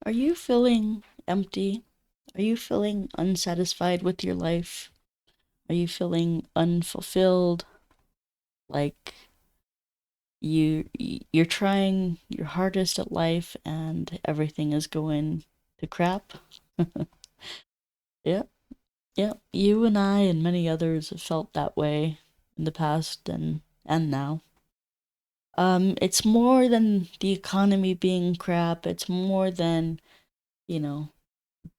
Are you feeling empty? Are you feeling unsatisfied with your life? Are you feeling unfulfilled? Like you're trying your hardest at life and everything is going to crap? Yep, yep. You and I and many others have felt that way in the past and now. It's more than the economy being crap. It's more than, you know,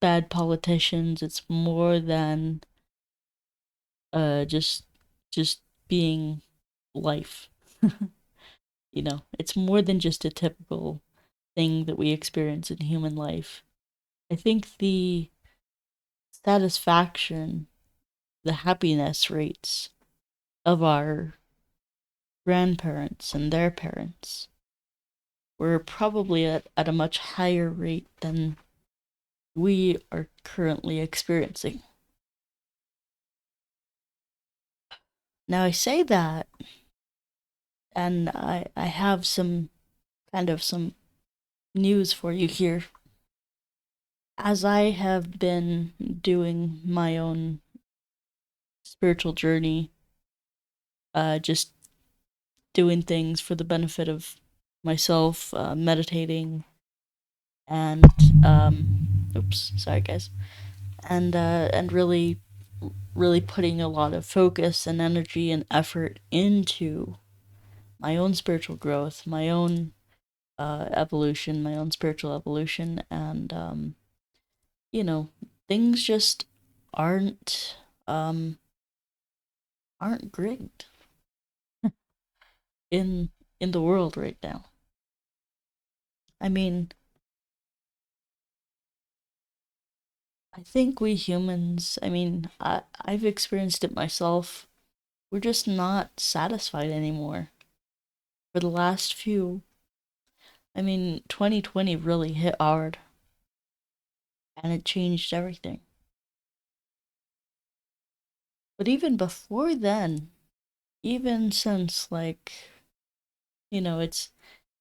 bad politicians. It's more than just being life. It's more than just a typical thing that we experience in human life. I think the satisfaction, the happiness rates of our grandparents and their parents were probably at a much higher rate than we are currently experiencing. Now I say that, and I have some news for you here. As I have been doing my own spiritual journey, just doing things for the benefit of myself, meditating, and oops, sorry guys, and really putting a lot of focus and energy and effort into my own spiritual growth, my own evolution, my own spiritual evolution, and you know, things just aren't um aren't great in the world right now. I mean, I think we humans, I've experienced it myself. We're just not satisfied anymore. For the last few, 2020 really hit hard and it changed everything. But even before then, even since it's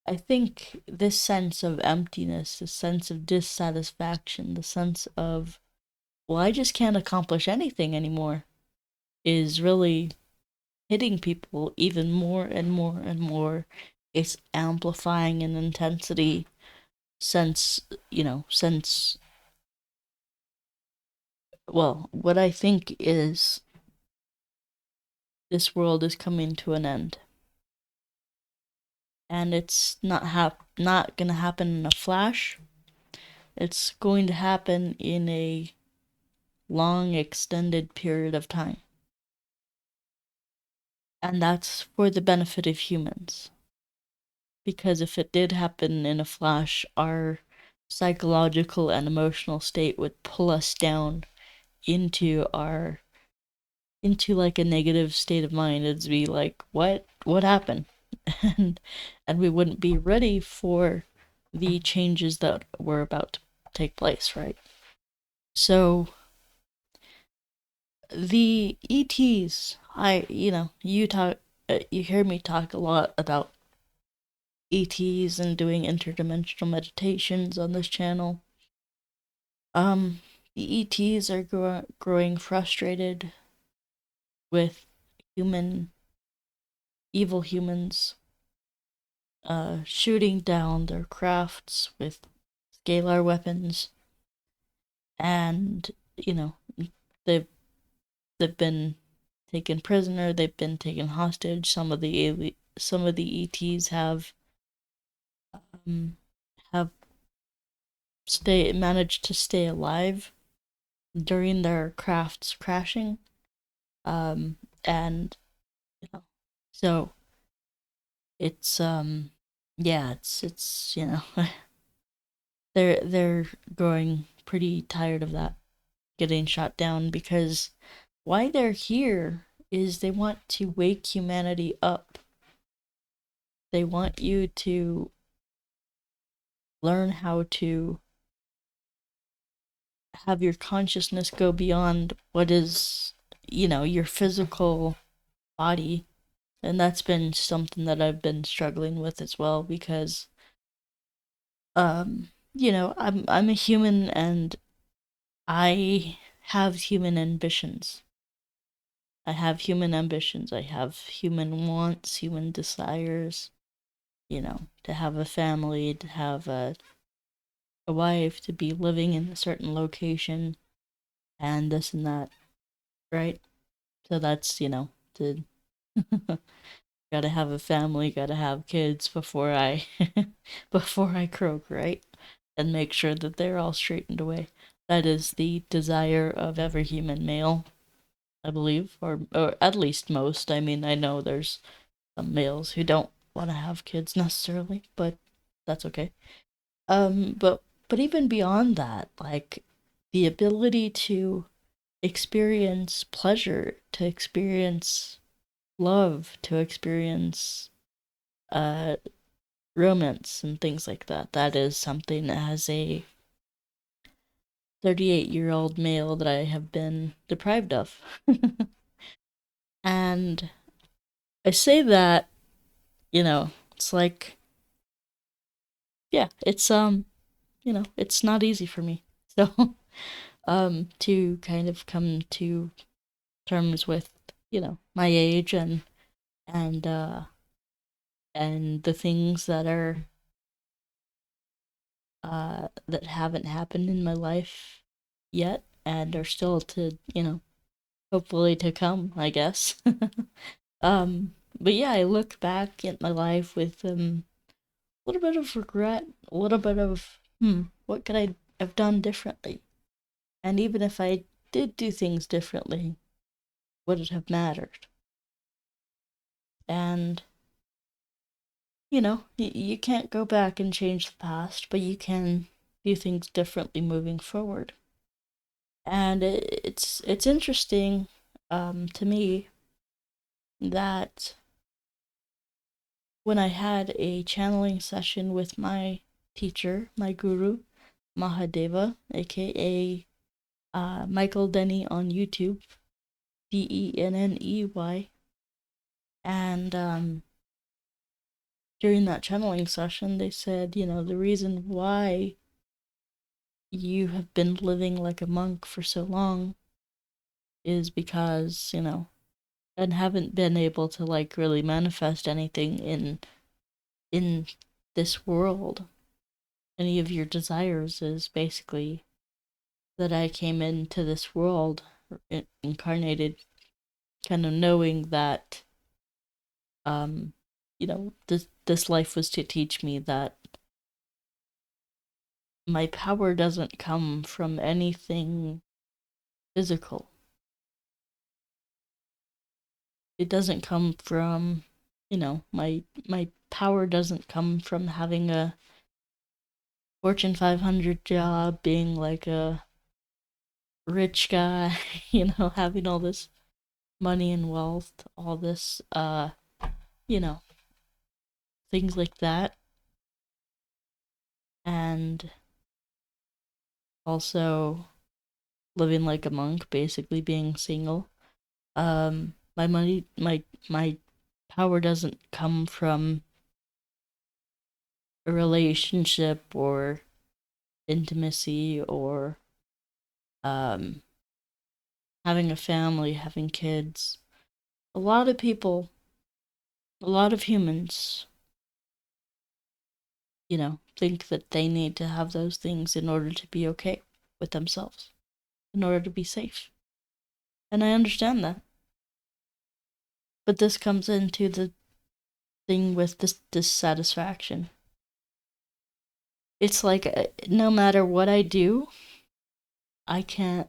I think this sense of emptiness, this sense of dissatisfaction, the sense of, well, I just can't accomplish anything anymore, is really hitting people even more and more and more. It's amplifying in intensity since, since, well, what I think is this world is coming to an end. And it's not gonna happen in a flash. It's going to happen in a long, extended period of time. And that's for the benefit of humans. Because if it did happen in a flash, our psychological and emotional state would pull us down into our into like a negative state of mind. It'd be like, what happened? and and we wouldn't be ready for the changes that were about to take place, right? So the ETs, you hear me talk a lot about ETs and doing interdimensional meditations on this channel. The ETs are growing frustrated with human, evil humans, shooting down their crafts with scalar weapons, and they've they've been taken prisoner, they've been taken hostage. Some of the ETs um, have stay managed to stay alive during their crafts crashing. And so it's yeah, it's they're growing pretty tired of that getting shot down, because why they're here is they want to wake humanity up. They want you to learn how to have your consciousness go beyond what is, your physical body. And that's been something that I've been struggling with as well, because I'm a human, and I have human ambitions. I have human ambitions. I have human wants, human desires, to have a family, to have a wife, to be living in a certain location, and this and that, right? So that's, to gotta have a family, gotta have kids before I before I croak, right? And make sure that they're all straightened away. That is the desire of every human male, I believe, or at least most. I mean, I know there's some males who don't want to have kids necessarily, but that's okay. But even beyond that, like the ability to experience pleasure, to experience love, to experience uh romance and things like that. That is something as a 38-year-old male that I have been deprived of. And I say that, it's like, yeah, it's not easy for me. So, to kind of come to terms with, my age and and the things that are that haven't happened in my life yet and are still to, hopefully to come, I guess. But yeah, I look back at my life with a little bit of regret, a little bit of, what could I have done differently? And even if I did do things differently, would it have mattered? And, you can't go back and change the past, but you can do things differently moving forward. And it's interesting, to me, that when I had a channeling session with my teacher, my guru, Mahadeva, aka Michael Denney on YouTube, Denney, and during that channeling session, they said, the reason why you have been living like a monk for so long is because, and haven't been able to like really manifest anything in this world. Any of your desires is basically that I came into this world incarnated, kind of knowing that this life was to teach me that my power doesn't come from anything physical. It doesn't come from, my power doesn't come from having a Fortune 500 job, being like a rich guy, having all this money and wealth, all this, you know, things like that. And also living like a monk, basically being single. My money, my power doesn't come from a relationship or intimacy or um having a family, having kids. A lot of people, a lot of humans, think that they need to have those things in order to be okay with themselves, in order to be safe. And I understand that. But this comes into the thing with this dissatisfaction. It's like no matter what I do, I can't,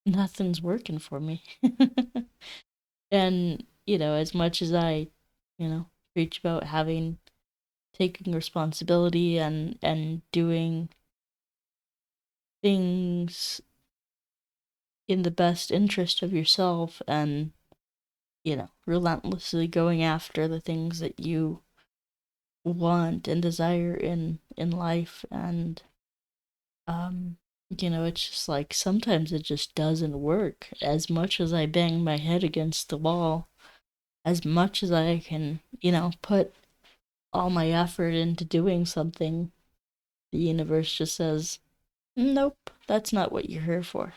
nothing's working for me. And, as much as I, preach about taking responsibility and doing things in the best interest of yourself and, relentlessly going after the things that you want and desire in life and it's just like sometimes it just doesn't work. As much as I bang my head against the wall, as much as I can, put all my effort into doing something, the universe just says, nope, that's not what you're here for.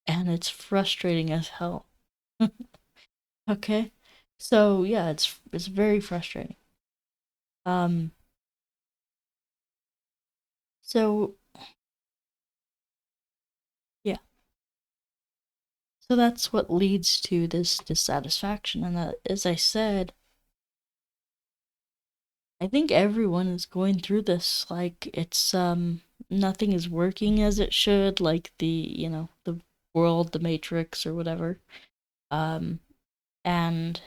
And it's frustrating as hell. Okay? So yeah, it's very frustrating. So yeah. So that's what leads to this dissatisfaction. And that, as I said, I think everyone is going through this. Like, it's nothing is working as it should, like the world, the matrix or whatever. And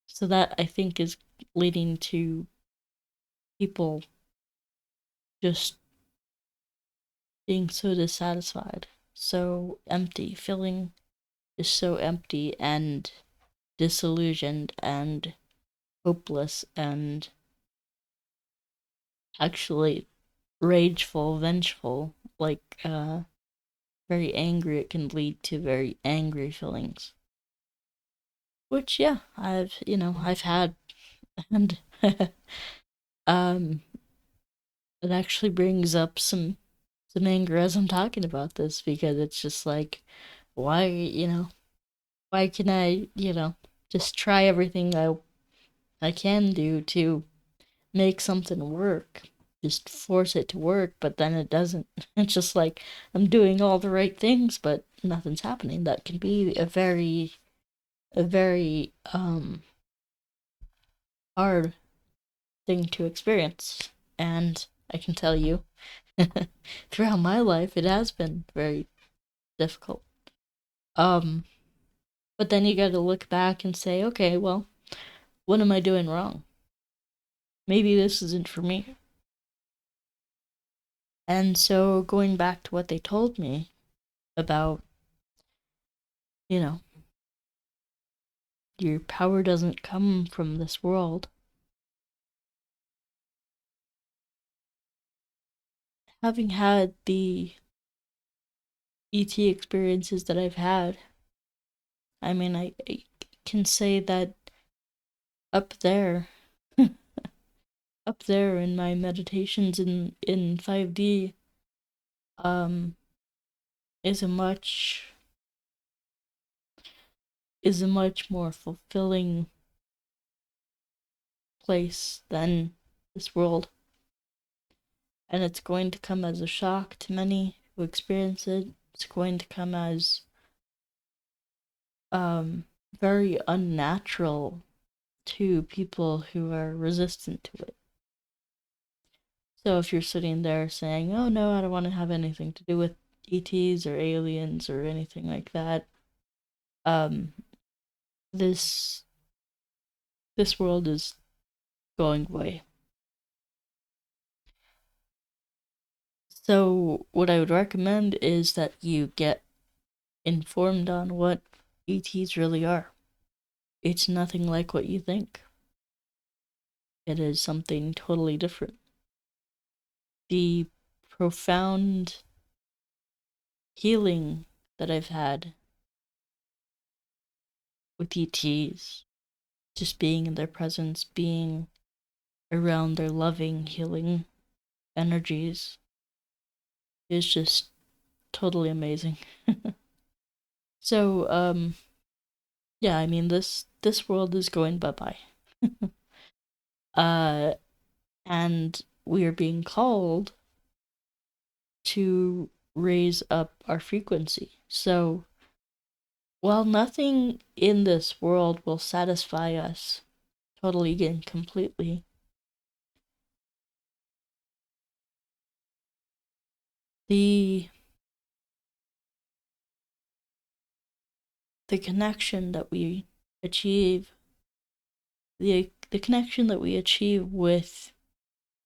so that, I think, is leading to people just being so dissatisfied, so empty, feeling just so empty and disillusioned and hopeless and actually rageful, vengeful, like very angry. It can lead to very angry feelings. Which yeah, I've had. And um it actually brings up some anger as I'm talking about this, because it's just like, why can I, just try everything I can do to make something work, just force it to work, but then it doesn't. It's just like I'm doing all the right things, but nothing's happening. That can be a very hard thing to experience. And I can tell you, throughout my life, it has been very difficult. Um, but then you got to look back and say, okay, well, what am I doing wrong? Maybe this isn't for me. And so going back to what they told me about, you know, your power doesn't come from this world. Having had the ET experiences that I've had, I mean, I can say that up there, up there in my meditations in 5D, um, is a much more fulfilling place than this world. And it's going to come as a shock to many who experience it. It's going to come as very unnatural to people who are resistant to it. So if you're sitting there saying, "Oh no, I don't want to have anything to do with ETs or aliens or anything like that," um, this world is going away. So what I would recommend is that you get informed on what ETs really are. It's nothing like what you think. It is something totally different. The profound healing that I've had with ETs, just being in their presence, being around their loving, healing energies, is just totally amazing. So, yeah, I mean, this world is going bye-bye. uh, and we are being called to raise up our frequency. So, while nothing in this world will satisfy us totally and completely, the connection that we achieve, the connection that we achieve with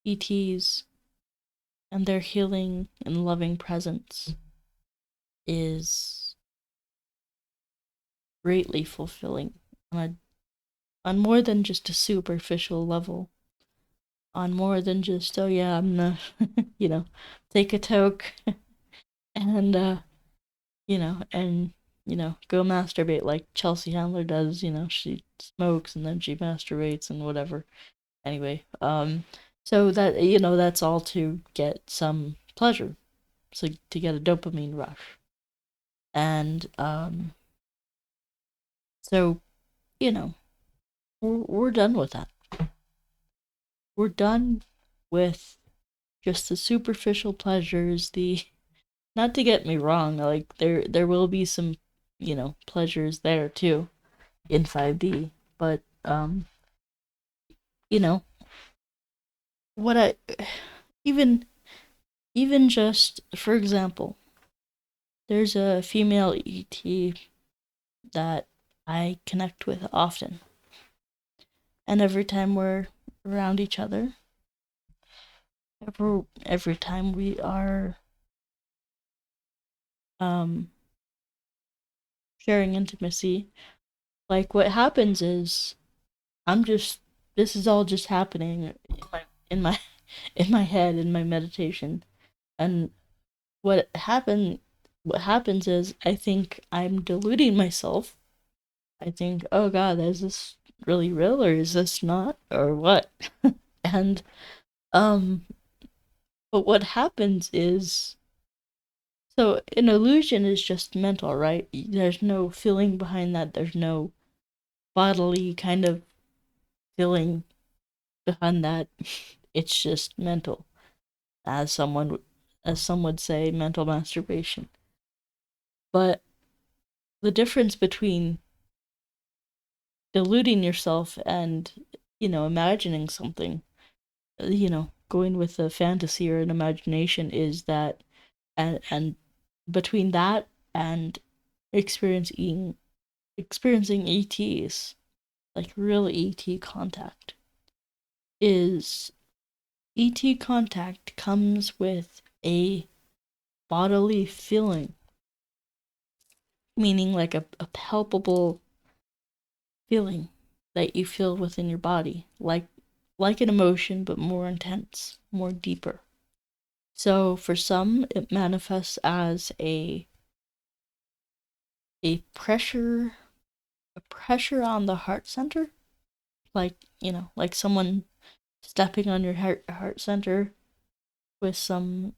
ETs and their healing and loving presence is greatly fulfilling on more than just a superficial level, on more than just, oh yeah, I'm gonna, take a toke and, and, go masturbate like Chelsea Handler does, she smokes and then she masturbates and whatever. Anyway, So that, that's all to get some pleasure, so to get a dopamine rush. And so, you know, we're done with that. We're done with just the superficial pleasures, the not to get me wrong, like there will be some, pleasures there too in 5D, but you know, what I even even just for example, there's a female ET that I connect with often. And every time we're around each other, every time we are um sharing intimacy, like what happens is I'm just this is all just happening in my in my head in my meditation. And what happens is I think I'm deluding myself. I think, oh god, is this really real or is this not or what? And um but what happens is, so an illusion is just mental, right? There's no feeling behind that. There's no bodily kind of feeling behind that. It's just mental, as some would say, mental masturbation. But the difference between deluding yourself and, imagining something, going with a fantasy or an imagination is that, and between that and experiencing ETs, like real ET contact, is ET contact comes with a bodily feeling, meaning like a palpable feeling that you feel within your body, like an emotion, but more intense, more deeper. So for some, it manifests as a pressure, a pressure on the heart center, like like someone stepping on your heart center with some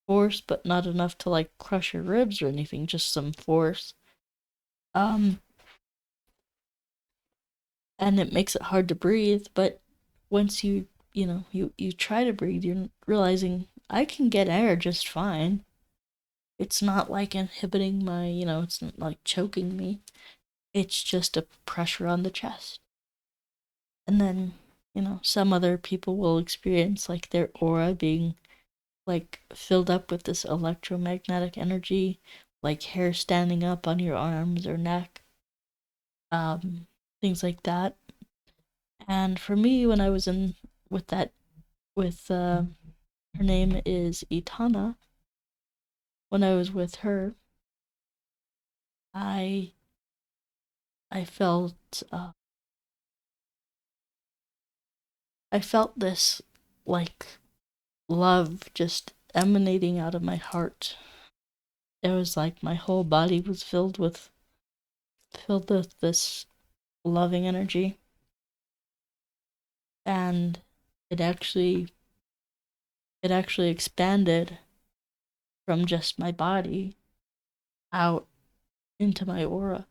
force, but not enough to like crush your ribs or anything, just some force. Um, and it makes it hard to breathe. But once you try to breathe, you're realizing I can get air just fine. It's not like inhibiting my, it's not like choking me. It's just a pressure on the chest. And then, some other people will experience like their aura being like filled up with this electromagnetic energy, like hair standing up on your arms or neck, um, things like that. And for me, when I was in with that, with her name is Itana. When I was with her, I I felt I felt this like love just emanating out of my heart. It was like my whole body was filled with this loving energy, and it actually it actually expanded from just my body out into my aura,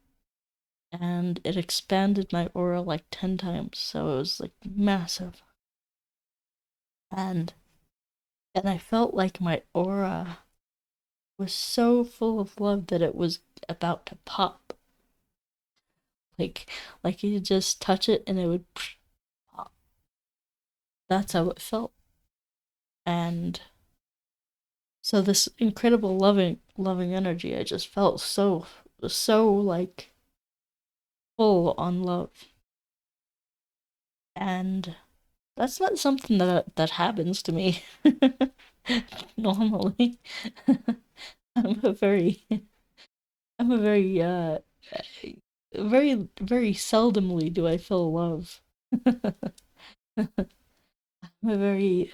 and it expanded my aura like 10 times, so it was like massive. And and I felt like my aura was so full of love that it was about to pop, like you just touch it and it would pop. That's how it felt. And so this incredible loving energy, I just felt so like full on love. And that's not something that happens to me normally. I'm a very I'm a very very seldomly do I feel love. I'm a very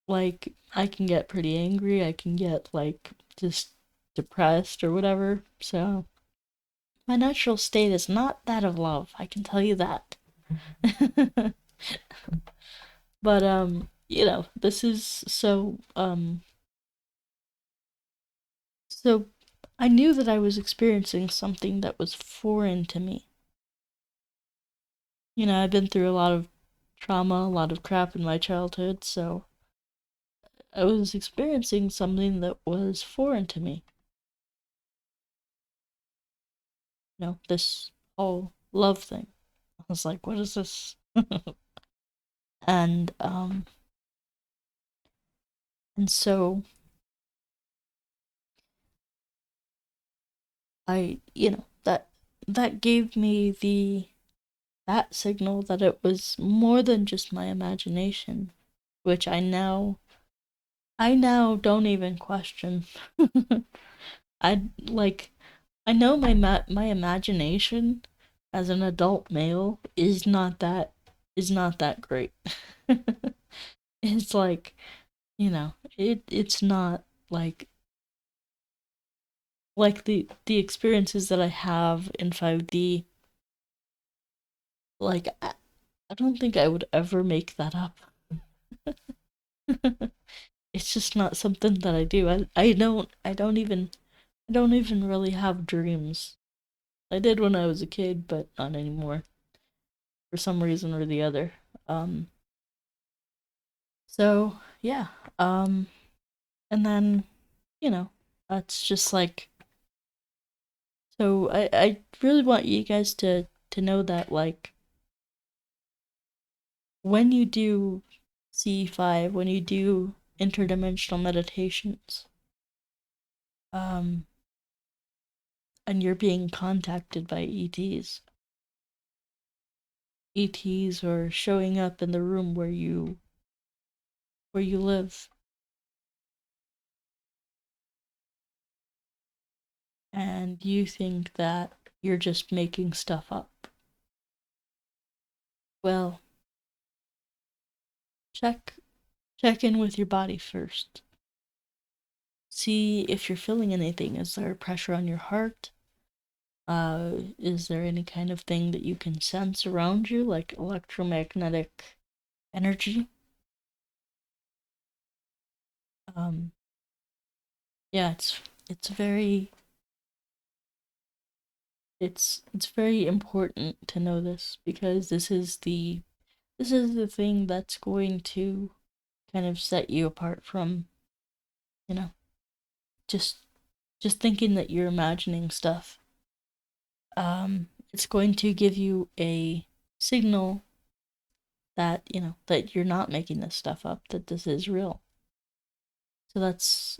like I can get pretty angry, I can get like just depressed or whatever. So my natural state is not that of love, I can tell you that. But this is so I knew that I was experiencing something that was foreign to me. I've been through a lot of trauma, a lot of crap in my childhood, so I was experiencing something that was foreign to me. This whole love thing. I was like, what is this? and and so that gave me that signal that it was more than just my imagination, which I now don't even question. I like I know my imagination as an adult male is not that great. It's like, it's not like the experiences that I have in 5D. Like I don't think I would ever make that up. It's just not something that I do. I don't even really have dreams. I did when I was a kid, but not anymore for some reason or the other. So yeah. And then, that's just like, so I really want you guys to know that, like, when you do C5, when you do interdimensional meditations, um and you're being contacted by ETs or showing up in the room where you live, and you think that you're just making stuff up. Well, check check in with your body first. See if you're feeling anything. Is there pressure on your heart? Is there any kind of thing that you can sense around you, like electromagnetic energy? Um, yeah, it's very it's very important to know this, because this is the thing that's going to kind of set you apart from, you know, just just thinking that you're imagining stuff. It's going to give you a signal that, that you're not making this stuff up, that this is real. So that's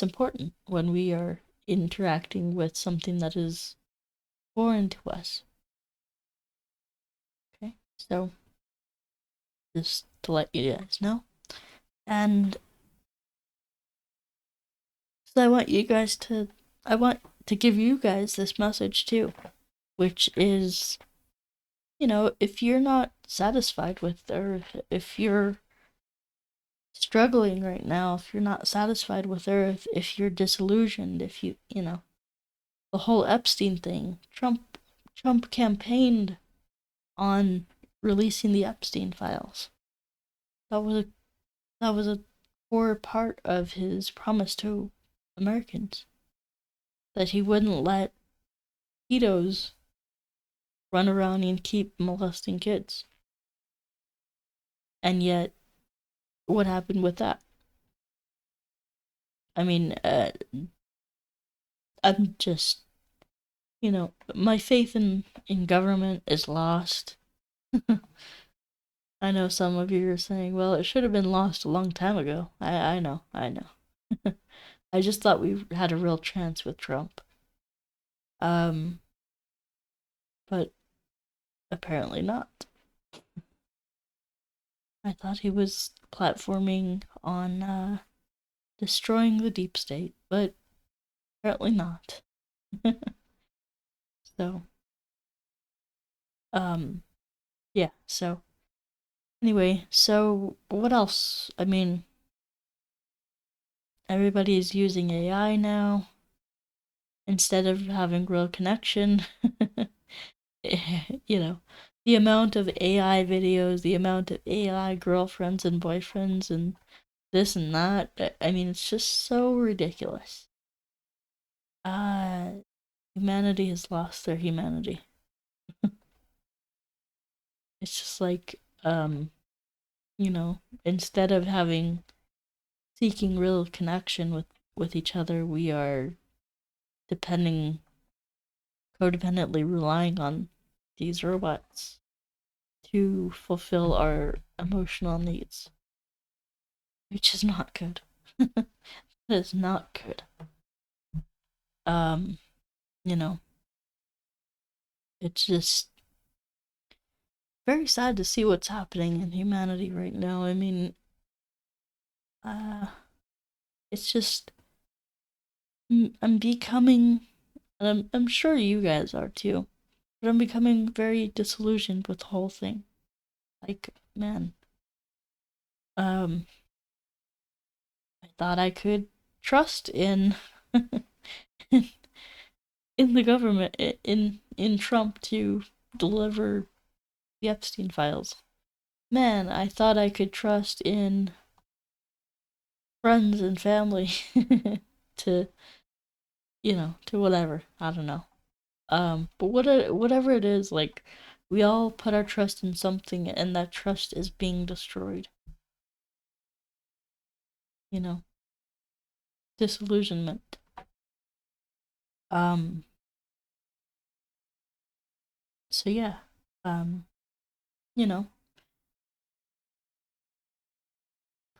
important when we are interacting with something that is foreign to us. Okay? So just to let you guys know. And so I want to give you guys this message too, which is, if you're not satisfied with Earth, if you're struggling right now, if you're not satisfied with Earth, if you're disillusioned, if the whole Epstein thing, Trump campaigned on releasing the Epstein files. That was a that was a core part of his promise to Americans, that he wouldn't let pedos run around and keep molesting kids. And yet, what happened with that? I mean, I'm just, my faith in government is lost. I know some of you are saying, well, it should have been lost a long time ago. I know, I know. I just thought we had a real chance with Trump. Um, but apparently not. I thought he was platforming on destroying the deep state, but apparently not. So, yeah, so anyway, so what else? I mean, everybody is using AI now instead of having real connection. you know, the amount of AI videos, the amount of AI girlfriends and boyfriends and this and that. I mean, it's just so ridiculous. Humanity has lost their humanity. It's just like, instead of seeking real connection with each other, we are codependently relying on these robots to fulfill our emotional needs, which is not good. That is not good. Um, you know, it's just very sad to see what's happening in humanity right now. I mean, it's just I'm becoming, and I'm sure you guys are too, but I'm becoming very disillusioned with the whole thing. Like, man, I thought I could trust in in the government, in Trump to deliver the Epstein files. Man, I thought I could trust in friends and family to, to whatever. I don't know. But whatever it is, like, we all put our trust in something, and that trust is being destroyed. You know, disillusionment. Um. So yeah. Um. You know,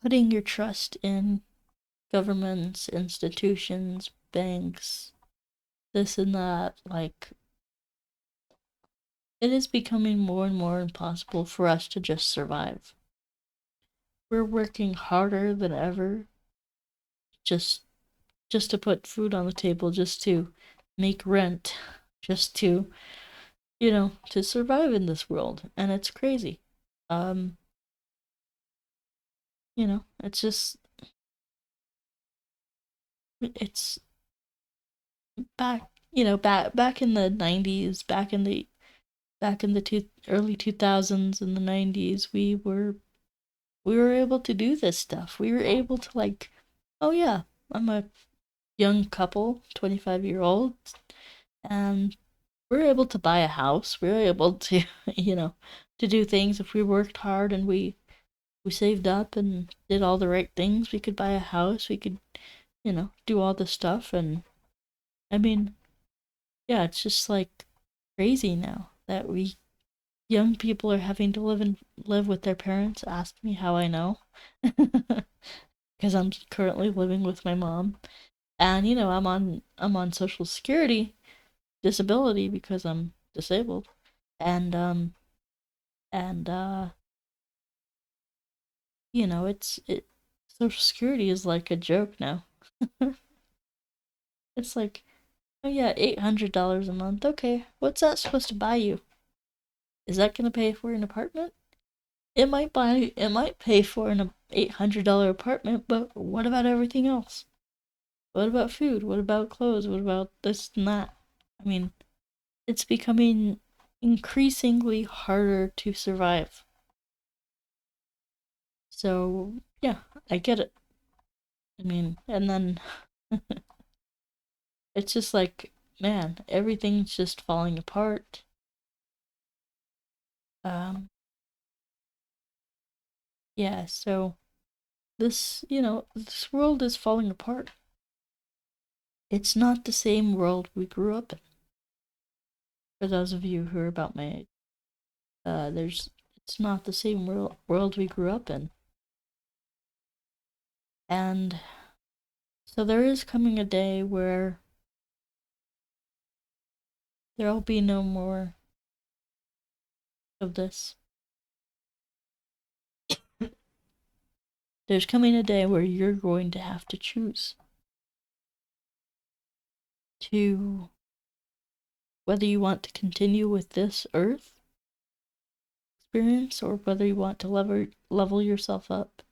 putting your trust in governments, institutions, banks, this and that, like, it is becoming more and more impossible for us to just survive. We're working harder than ever just just to put food on the table, just to make rent, just to, to survive in this world, and it's crazy. Um, it's just it's back in the 90s, back in the early 2000s and the 90s, we were able to do this stuff. We were able to, like, oh yeah, I'm a young couple, 25-year-old, and we're able to buy a house. We're able to, to do things. If we worked hard and we saved up and did all the right things, we could buy a house. We could, do all this stuff. And I mean, yeah, it's just like crazy now that we young people are having to live with their parents. Ask me how I know. Because I'm currently living with my mom, and I'm on social security disability because I'm disabled, and and it social security is like a joke now. It's like, oh yeah, $800 a month. Okay, what's that supposed to buy you? Is that gonna pay for an apartment? It might pay for an $800 apartment, but what about everything else? What about food? What about clothes? What about this and that? I mean, it's becoming increasingly harder to survive. So, yeah, I get it. I mean, and then it's just like, man, everything's just falling apart. Um, yeah, so this world is falling apart. It's not the same world we grew up in. For those of you who are about my age, it's not the same world we grew up in. And so there is coming a day where there'll be no more of this. There's coming a day where you're going to have to choose to whether you want to continue with this earth experience or whether you want to level yourself up.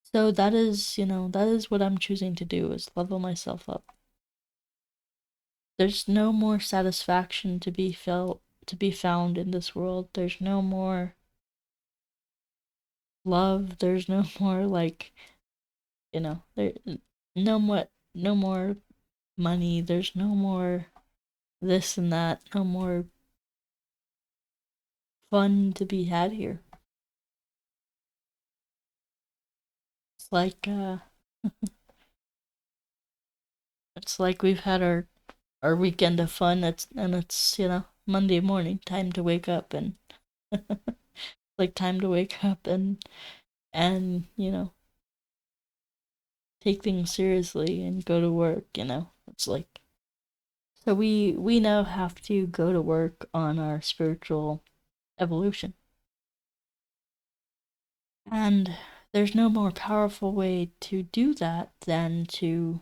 So that is what I'm choosing to do, is level myself up. There's no more satisfaction to be felt to be found in this world. There's no more love. There's no more like, there no more money. There's no more this and that. No more fun to be had here. It's like it's like we've had our weekend of fun. It's Monday morning, time to wake up and like time to wake up and take things seriously and go to work. It's like, so we now have to go to work on our spiritual evolution. And there's no more powerful way to do that than to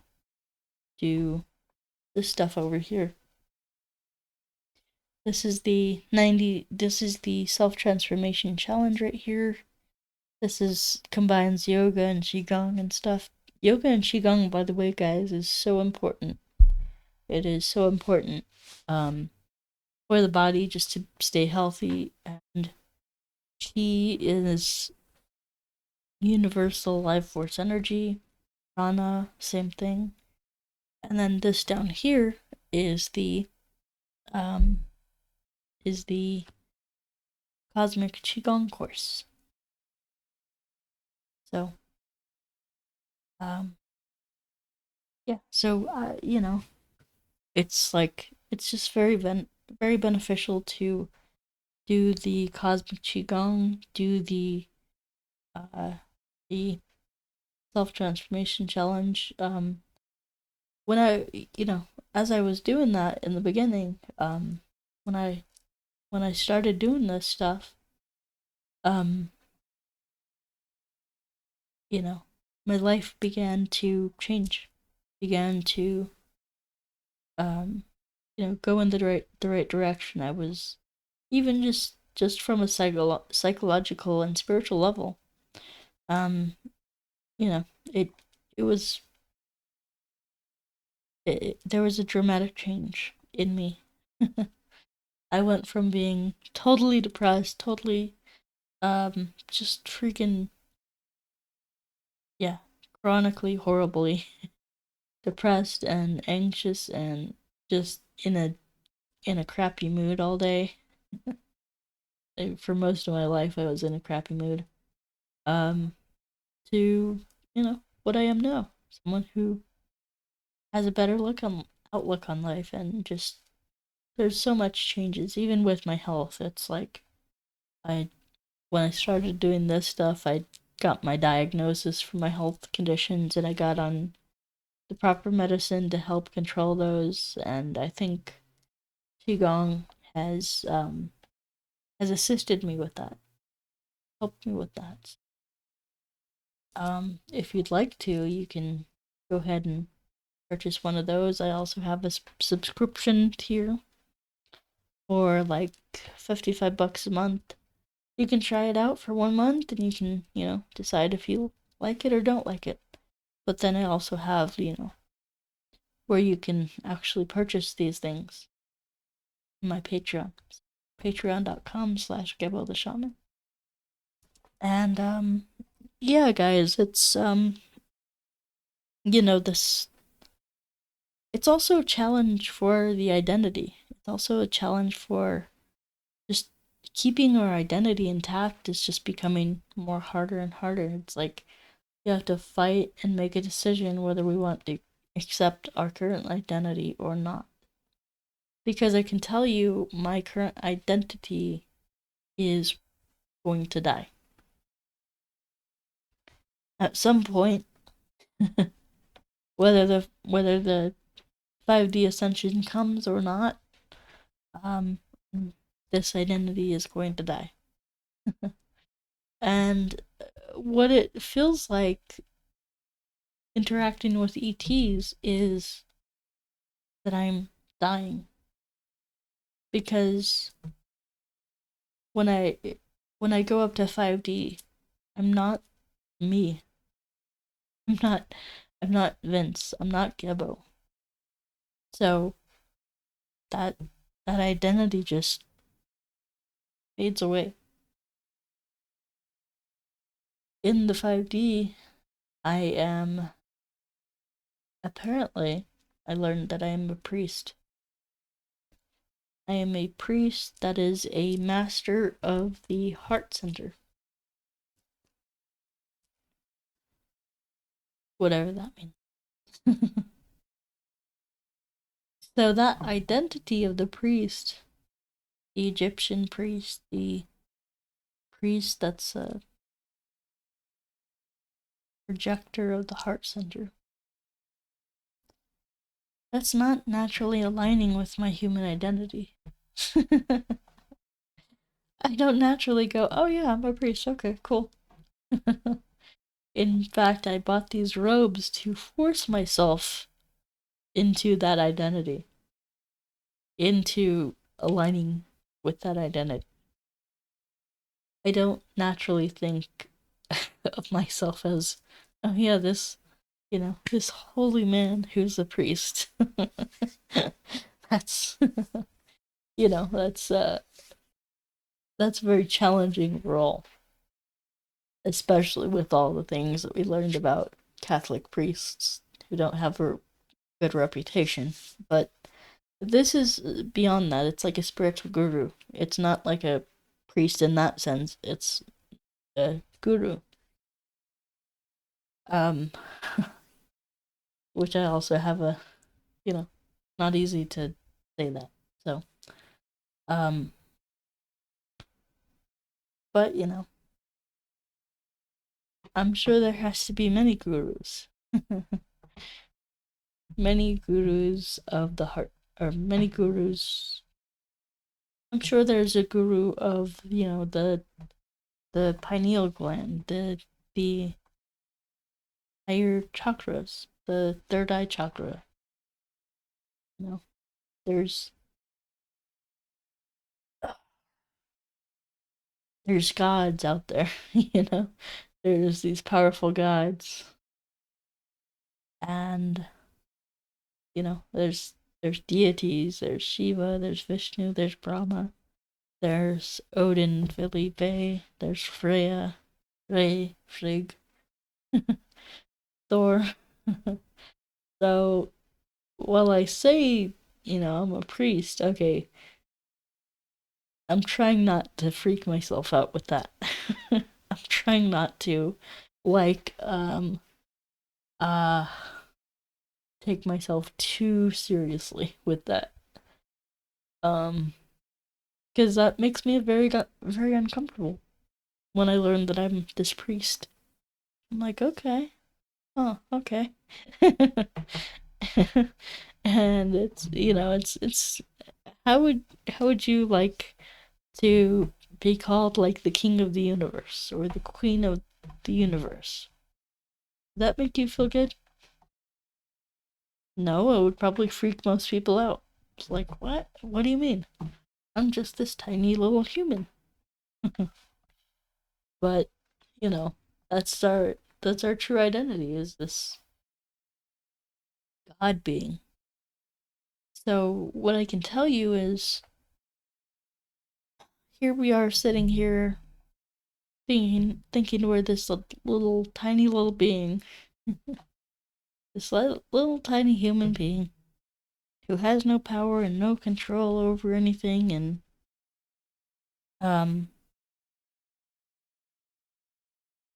do this stuff over here. This is the self-transformation challenge right here. This combines yoga and qigong and stuff. Yoga and qigong, by the way, guys, is so important. It is so important for the body just to stay healthy, and qi is universal life force energy. Prana, same thing. And then this down here is the Cosmic Qigong course. So, yeah. So, it's like, it's just very beneficial to do the Cosmic Qigong, do the self-transformation challenge. When as I was doing that in the beginning, when I started doing this stuff, my life began to change, began to, go in the right direction. I was, even just from a psychological and spiritual level, it was, there was a dramatic change in me. I went from being totally depressed, totally, just freaking, yeah, chronically, horribly depressed and anxious and just in a crappy mood all day. For most of my life, I was in a crappy mood. To what I am now, someone who has a better outlook on life, and just, there's so much changes, even with my health. It's like, when I started doing this stuff, I got my diagnosis for my health conditions, and I got on the proper medicine to help control those. And I think qigong has assisted me with that, helped me with that. If you'd like to, you can go ahead and purchase one of those. I also have a subscription tier for like $55 a month. You can try it out for 1 month, and you can, decide if you like it or don't like it. But then I also have, where you can actually purchase these things on my Patreon. Patreon.com/Gabo the Shaman. And yeah, guys, it's this, it's also a challenge for the identity. It's also a challenge for just keeping our identity intact. Is just becoming more harder and harder. It's like we have to fight and make a decision whether we want to accept our current identity or not. Because I can tell you, my current identity is going to die. At some point, whether the 5D ascension comes or not, this identity is going to die. And what it feels like interacting with ETs is that I'm dying. Because when I go up to 5D, I'm not me. I'm not Vince. I'm not Gebo. So that identity just fades away. In the 5D, I am, apparently, I learned that I am a priest. I am a priest that is a master of the heart center. Whatever that means. So that identity of the priest, the Egyptian priest, the priest that's a projector of the heart center, that's not naturally aligning with my human identity. I don't naturally go, oh yeah, I'm a priest, okay, cool. In fact, I bought these robes to force myself into that identity, into aligning with that identity. I don't naturally think of myself as, oh yeah, this, this holy man who's a priest. That's, that's a very challenging role, especially with all the things that we learned about Catholic priests who don't have a good reputation. But this is beyond that. It's like a spiritual guru. It's not like a priest in that sense. It's a guru. Which I also have a, not easy to say that. So, but I'm sure there has to be many gurus. Many gurus of the heart, or many gurus. I'm sure there's a guru of, the pineal gland, the higher chakras, the third eye chakra. There's gods out there, There's these powerful gods. And there's deities, there's Shiva, there's Vishnu, there's Brahma, there's Odin, Felipe, there's Freya, Frey, Frigg, Thor. So while I say, I'm a priest, okay, I'm trying not to freak myself out with that. I'm trying not to take myself too seriously with that. Because that makes me very very uncomfortable when I learn that I'm this priest. I'm like, okay, oh, okay. And it's how would you like to be called like the king of the universe or the queen of the universe? Does that make you feel good? No, it would probably freak most people out. It's like, what? What do you mean? I'm just this tiny little human. But, you know, that's our true identity, is this God being. So what I can tell you is, here we are sitting here thinking we're this little tiny little being. This little tiny human being who has no power and no control over anything, and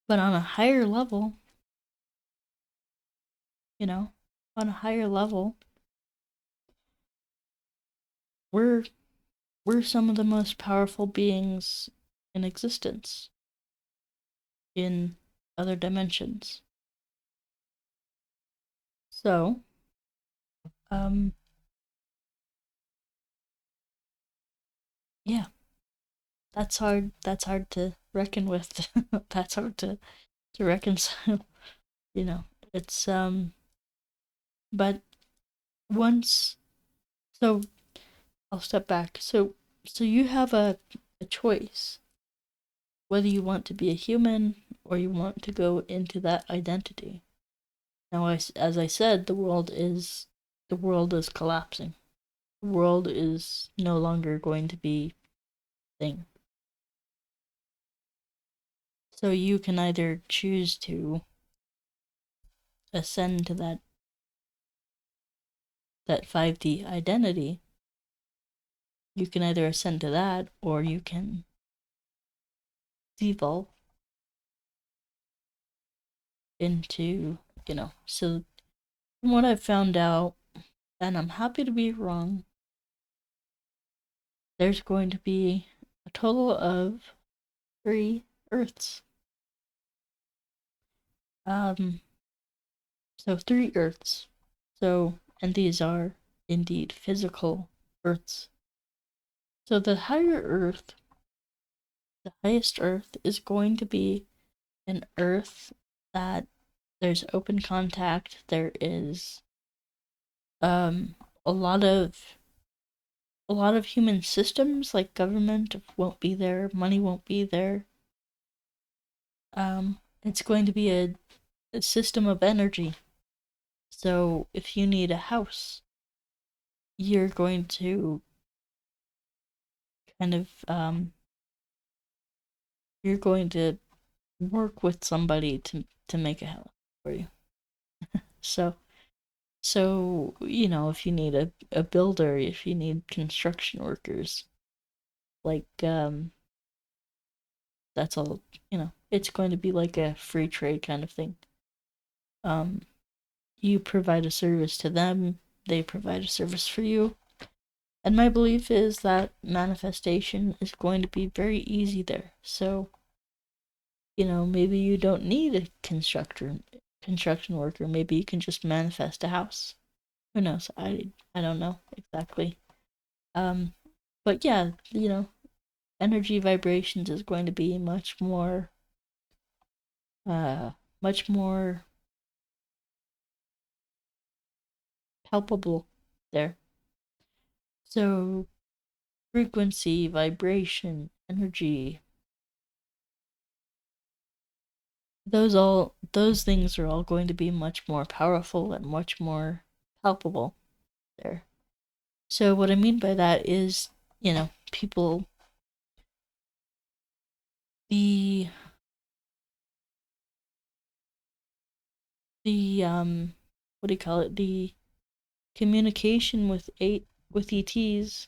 but on a higher level, on a higher level, we're some of the most powerful beings in existence in other dimensions. So, yeah, that's hard. That's hard to reckon with. That's hard to reconcile. It's but once, so I'll step back. So you have a choice whether you want to be a human or you want to go into that identity. Now, as I said, the world is collapsing. The world is no longer going to be a thing. So you can either choose to ascend to that 5D identity. You can either ascend to that, or you can devolve into, so from what I've found out, and I'm happy to be wrong, there's going to be a total of 3 Earths. So 3 Earths. So, and these are indeed physical Earths. So the higher Earth, the highest Earth, is going to be an Earth that there's open contact, there is a lot of human systems, like government won't be there, money won't be there. It's going to be a system of energy. So if you need a house, you're going to kind of you're going to work with somebody to make a house for you. So if you need a builder, if you need construction workers, like that's all, it's going to be like a free trade kind of thing. You provide a service to them, they provide a service for you. And my belief is that manifestation is going to be very easy there. So, maybe you don't need a construction worker. Maybe you can just manifest a house. Who knows? I don't know exactly. But yeah, energy vibrations is going to be much more palpable there. So frequency, vibration, energy, those things are all going to be much more powerful and much more palpable there. So what I mean by that is, people, the what do you call it, the communication with ETs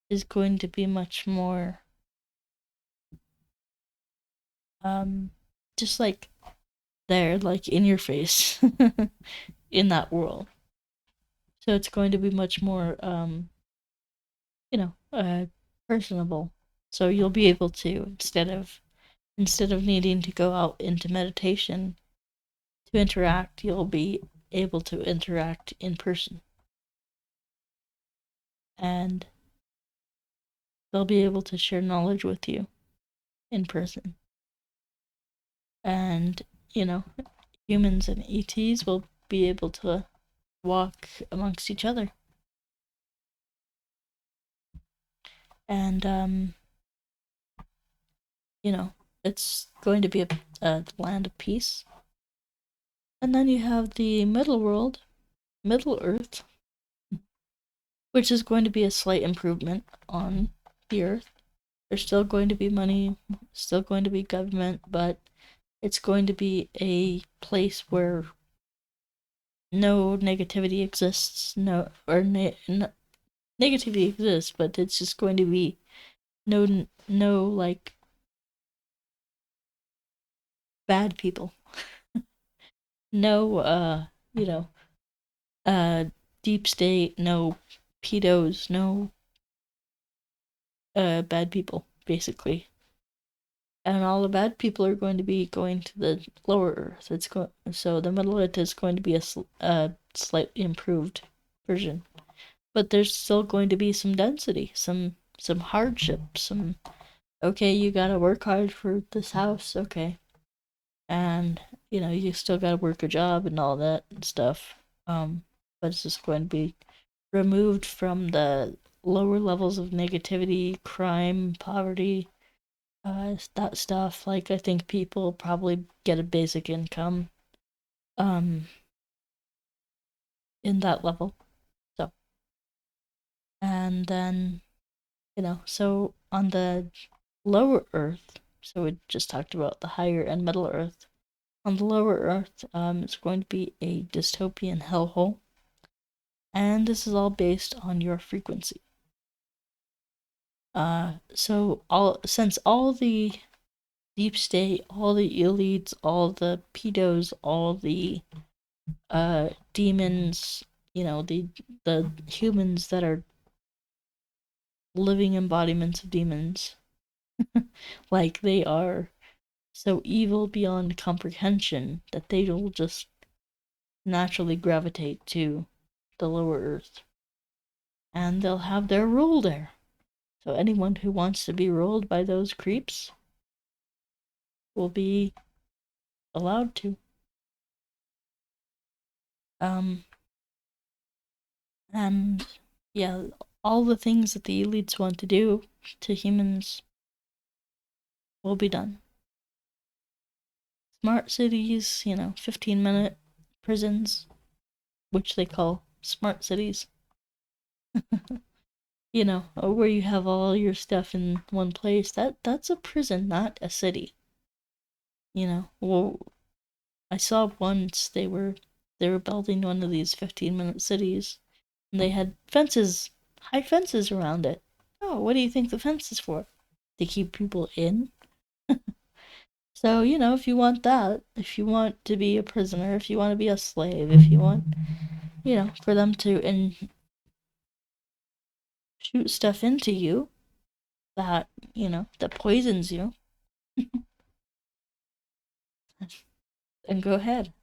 is going to be much more just like there, like in your face in that world. So it's going to be much more personable. So you'll be able to, instead of needing to go out into meditation to interact, you'll be able to interact in person. And they'll be able to share knowledge with you in person. And, humans and ETs will be able to walk amongst each other. And, it's going to be a land of peace. And then you have the middle world, Middle Earth, which is going to be a slight improvement on the Earth. There's still going to be money, still going to be government, but it's going to be a place where no negativity exists. No, or negativity exists, but it's just going to be no like bad people. No, deep state, no pedos, no bad people, basically. And all the bad people are going to be going to the lower Earth. So the Middle Earth is going to be a slightly improved version, but there's still going to be some density, some hardship, okay, you gotta work hard for this house, okay, and you still gotta work a job and all that stuff. But it's just going to be removed from the lower levels of negativity, crime, poverty, that stuff. Like, I think people probably get a basic income in that level. So, and then so on the lower Earth, So we just talked about the higher and middle earth. On the lower earth, it's going to be a dystopian hellhole. And this is all based on your frequency. So since all the deep state, all the elites, all the pedos, all the demons, the humans that are living embodiments of demons, like they are so evil beyond comprehension that they will just naturally gravitate to the lower earth. And they'll have their rule there. So anyone who wants to be ruled by those creeps will be allowed to. And yeah, all the things that the elites want to do to humans will be done. Smart cities, 15-minute prisons, which they call smart cities. Where you have all your stuff in one place. That's a prison, not a city. Well, I saw once they were building one of these 15-minute cities, and they had high fences around it. Oh, what do you think the fence is for? To keep people in? So, if you want that, if you want to be a prisoner, if you want to be a slave, if you want, for them to shoot stuff into you that, that poisons you, then go ahead,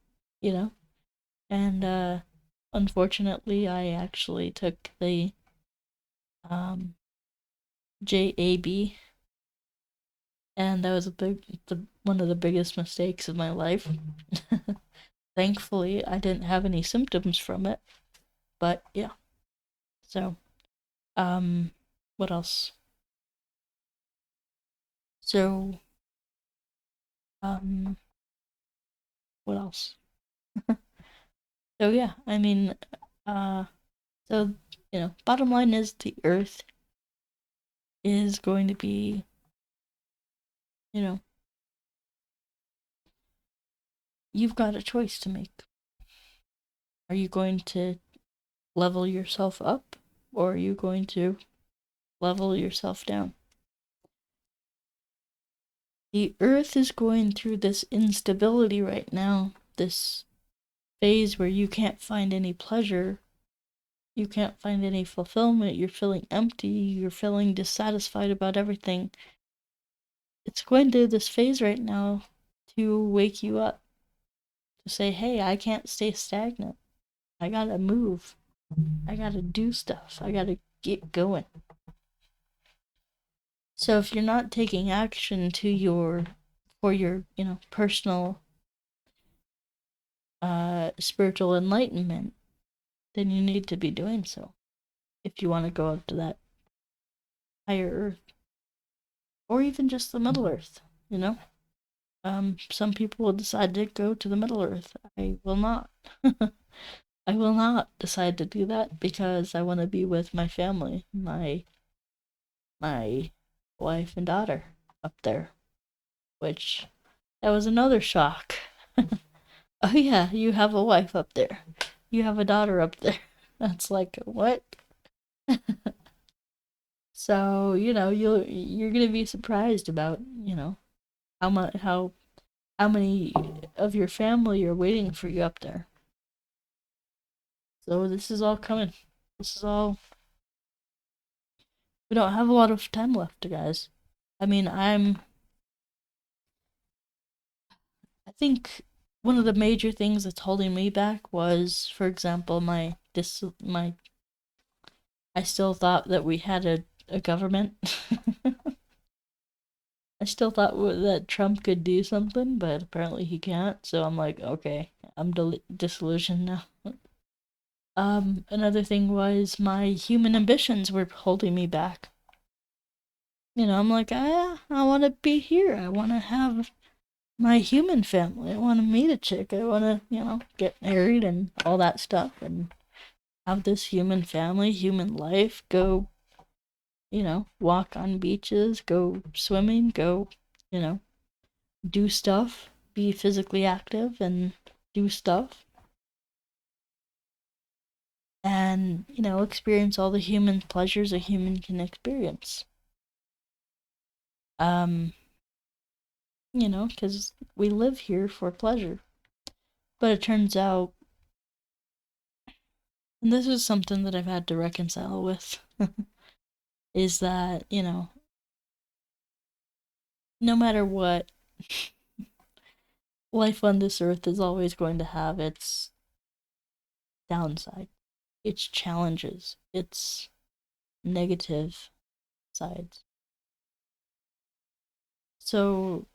And, unfortunately, I actually took the, JAB, and that was one of the biggest mistakes of my life. Thankfully, I didn't have any symptoms from it, but yeah. So, what else? So, what else? So yeah, I mean, so, bottom line is the Earth is going to be, you've got a choice to make. Are you going to level yourself up, or are you going to level yourself down? The Earth is going through this instability right now, this phase where you can't find any pleasure, you can't find any fulfillment, you're feeling empty, you're feeling dissatisfied about everything. It's going through this phase right now to wake you up, to say, hey, I can't stay stagnant. I gotta move. I gotta do stuff. I gotta get going. So if you're not taking action for your, personal spiritual enlightenment, then you need to be doing so if you want to go up to that higher earth, or even just the middle earth. Some people will decide to go to the middle earth. I will not. I will not decide to do that because I want to be with my family, my wife and daughter up there, which that was another shock. Oh yeah, you have a wife up there. You have a daughter up there. That's like, what? So, you're gonna be surprised about, how many of your family are waiting for you up there. So this is all coming. We don't have a lot of time left, guys. I mean, I think one of the major things that's holding me back was, for example, I still thought that we had a government. I still thought that Trump could do something, but apparently he can't. So I'm like, okay, I'm disillusioned now. Another thing was my human ambitions were holding me back. I'm like, I want to be here. I want to have my human family. I want to meet a chick. I want to, get married and all that stuff and have this human family, human life, go, walk on beaches, go swimming, go you know, do stuff, be physically active and do stuff. And, you know, experience all the human pleasures a human can experience. You know, because we live here for pleasure. But it turns out, and this is something that I've had to reconcile with, is that, you know, no matter what, life on this earth is always going to have its downside, its challenges, its negative sides. So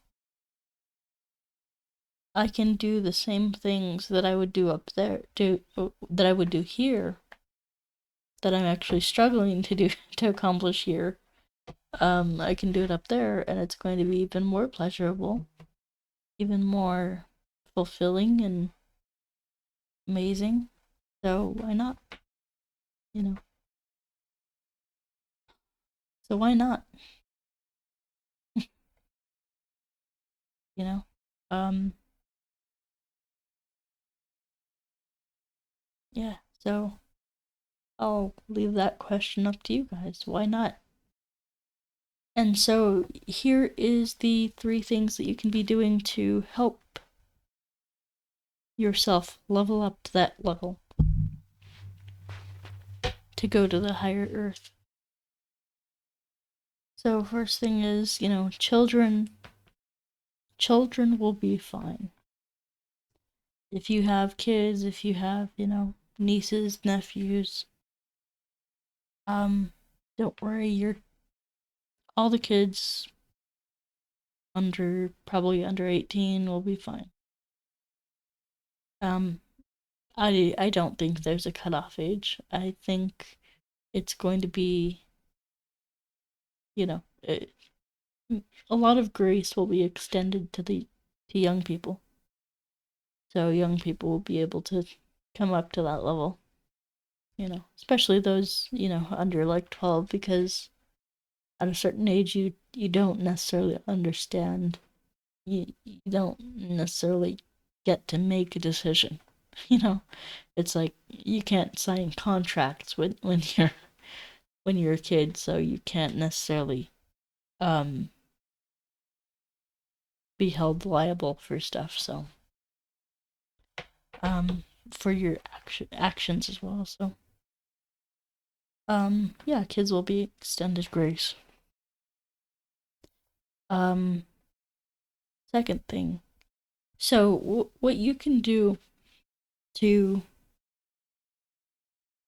I can do the same things that I would do up there, that I would do here, that I'm actually struggling to do to accomplish here. I can do it up there, and it's going to be even more pleasurable, even more fulfilling and amazing. So why not? You know. So why not? You know. Um. Yeah. So I'll leave that question up to you guys. Why not? And so here is the 3 things that you can be doing to help yourself level up to that level, to go to the higher earth. So first thing is, you know, children will be fine. If you have kids, if you have, you know, nieces, nephews, don't worry, you're all the kids probably under 18 will be fine. I don't think there's a cutoff age. I think it's going to be, you know, a lot of grace will be extended to young people. So young people will be able to come up to that level, you know, especially those, you know, under like 12, because at a certain age you don't necessarily understand. You don't necessarily get to make a decision. You know, it's like you can't sign contracts when you're a kid, so you can't necessarily um be held liable for stuff. So for your actions as well. So yeah, kids will be extended grace. Second thing, so what you can do to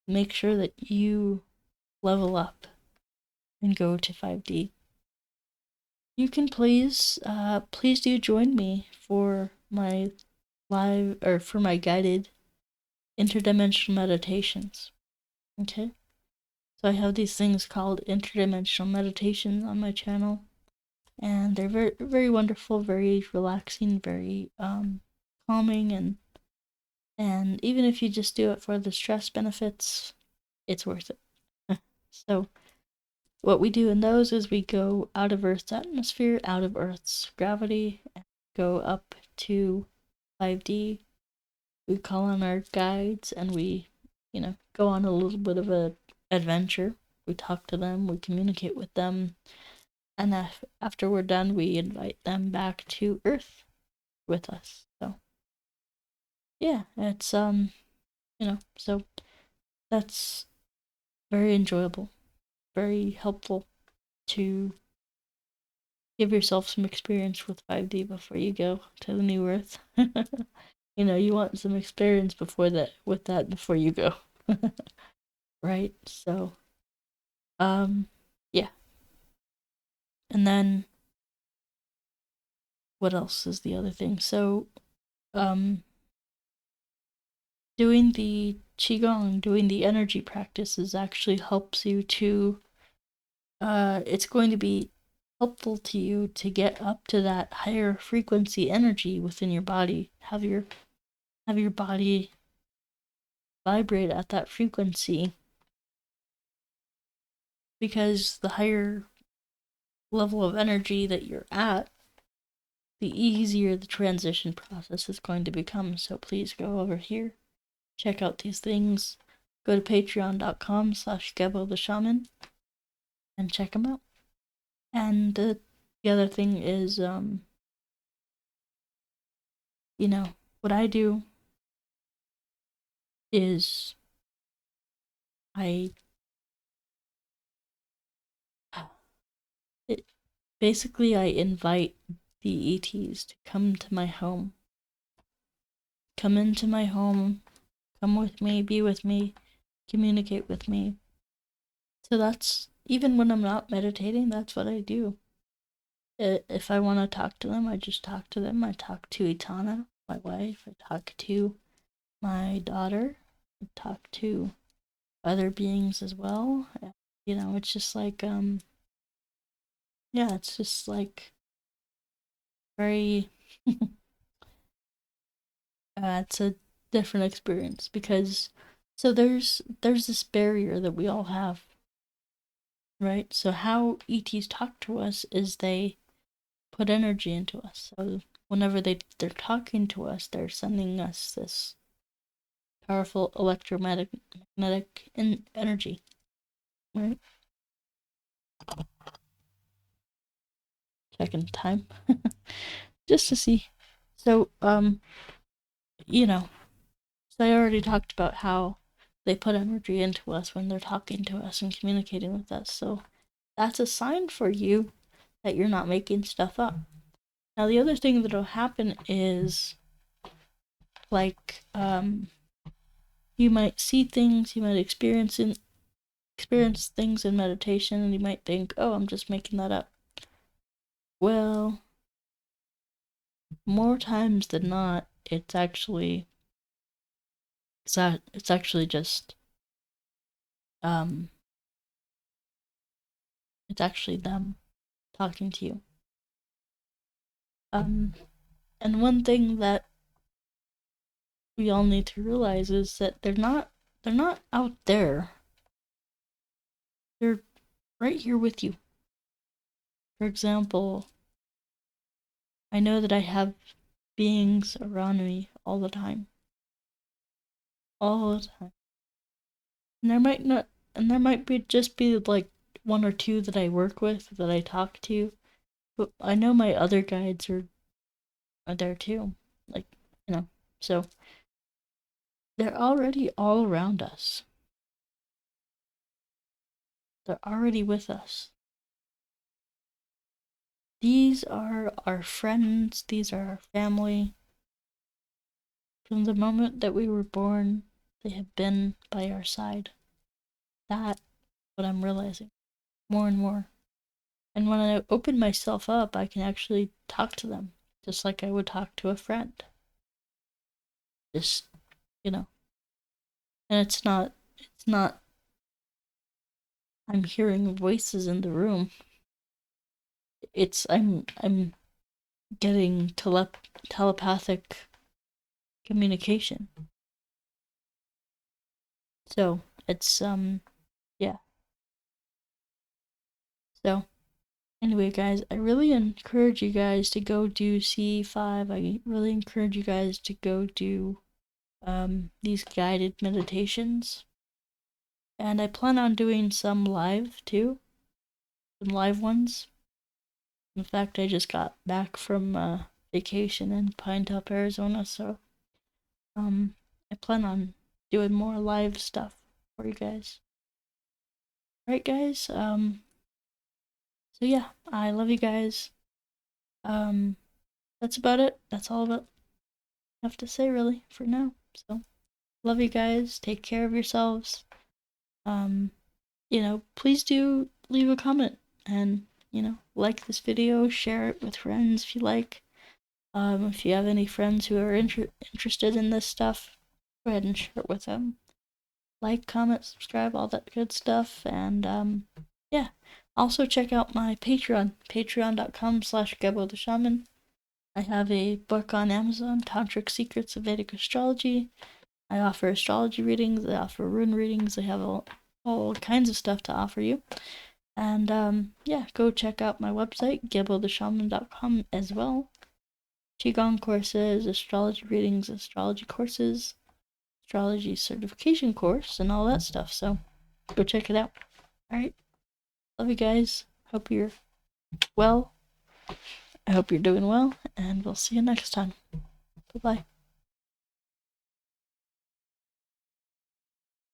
make sure that you level up and go to 5D, you can please do join me for my live, or for my guided interdimensional meditations. Okay, so I have these things called interdimensional meditations on my channel, and they're very, very wonderful, very relaxing, very calming, and even if you just do it for the stress benefits, it's worth it. So what we do in those is we go out of Earth's atmosphere, out of Earth's gravity, and go up to 5D. We call on our guides, and we, you know, go on a little bit of a adventure. We talk to them, we communicate with them, and after we're done, we invite them back to Earth with us. So yeah, it's you know, so that's very enjoyable, very helpful to give yourself some experience with 5D before you go to the new Earth. You know, you want some experience with that before you go. Right? So yeah. And then what else is the other thing? So doing the qigong, doing the energy practices actually helps you to it's going to be helpful to you to get up to that higher frequency energy within your body. Have your body vibrate at that frequency, because the higher level of energy that you're at, the easier the transition process is going to become. So please go over here, check out these things, go to patreon.com/GeboTheShaman and check them out. And the other thing is, what I do is I invite the ETs to come to my home. Come into my home, come with me, be with me, communicate with me. So that's, even when I'm not meditating, that's what I do. If I want to talk to them, I just talk to them. I talk to Itana, my wife. I talk to my daughter. I talk to other beings as well. It's just like, it's just like very, it's a different experience because, so there's this barrier that we all have, right? So how ETs talk to us is they put energy into us. So whenever they're talking to us, they're sending us this powerful electromagnetic energy, right? Checking time just to see. So so I already talked about how they put energy into us when they're talking to us and communicating with us. So that's a sign for you that you're not making stuff up. Now the other thing that'll happen is, like, you might see things, you might experience things in meditation, and you might think, oh, I'm just making that up. Well, more times than not, it's actually just it's actually them talking to you. And one thing that we all need to realize is that they're not out there. They're right here with you. For example, I know that I have beings around me all the time. All the time. And there might just be like one or two that I work with, that I talk to, but I know my other guides are there too. Like, so they're already all around us. They're already with us. These are our friends, these are our family. From the moment that we were born, they have been by our side. That's what I'm realizing more and more. And when I open myself up, I can actually talk to them, just like I would talk to a friend. Just, and it's not I'm hearing voices in the room. It's I'm getting telepathic communication. So it's yeah. So anyway, guys, I really encourage you guys to go do C5. I really encourage you guys to go do these guided meditations. And I plan on doing some live too. Some live ones. In fact, I just got back from vacation in Pine Top, Arizona, so I plan on doing more live stuff for you guys. Right, guys? So yeah, I love you guys. That's about it. That's all I have to say, really, for now. So, love you guys. Take care of yourselves. Please do leave a comment and, like this video, share it with friends if you like. If you have any friends who are interested in this stuff, go ahead and share it with them. Like, comment, subscribe, all that good stuff. And, yeah. Also check out my Patreon, patreon.com/GeboTheShaman. I have a book on Amazon, Tantric Secrets of Vedic Astrology. I offer astrology readings, I offer rune readings, I have all kinds of stuff to offer you. And, yeah, go check out my website, GeboTheShaman.com as well. Qigong courses, astrology readings, astrology courses, astrology certification course, and all that stuff. So go check it out. All right. Love you guys. Hope you're well. I hope you're doing well, and we'll see you next time. Bye-bye.